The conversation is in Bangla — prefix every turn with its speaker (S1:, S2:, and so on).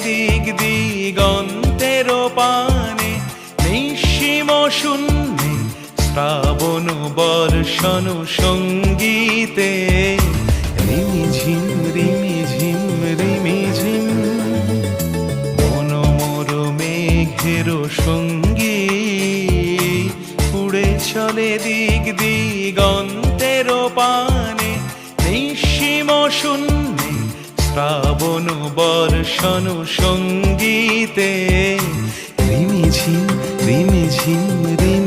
S1: দিক দিগন্তের পানে, নিঃসীম শূন্যে শ্রাবণ বর্ষণ সঙ্গীতে। রিমিঝিম রিমিঝিম রিমিঝিম মন মোর মেঘের সঙ্গী, উড়ে চলে দিক দিগন্তের পানে, নিঃসীম শূন্যে শ্রাবণ বর্ষণ সঙ্গীতে। রিমিঝিম রিমিঝিম রিমি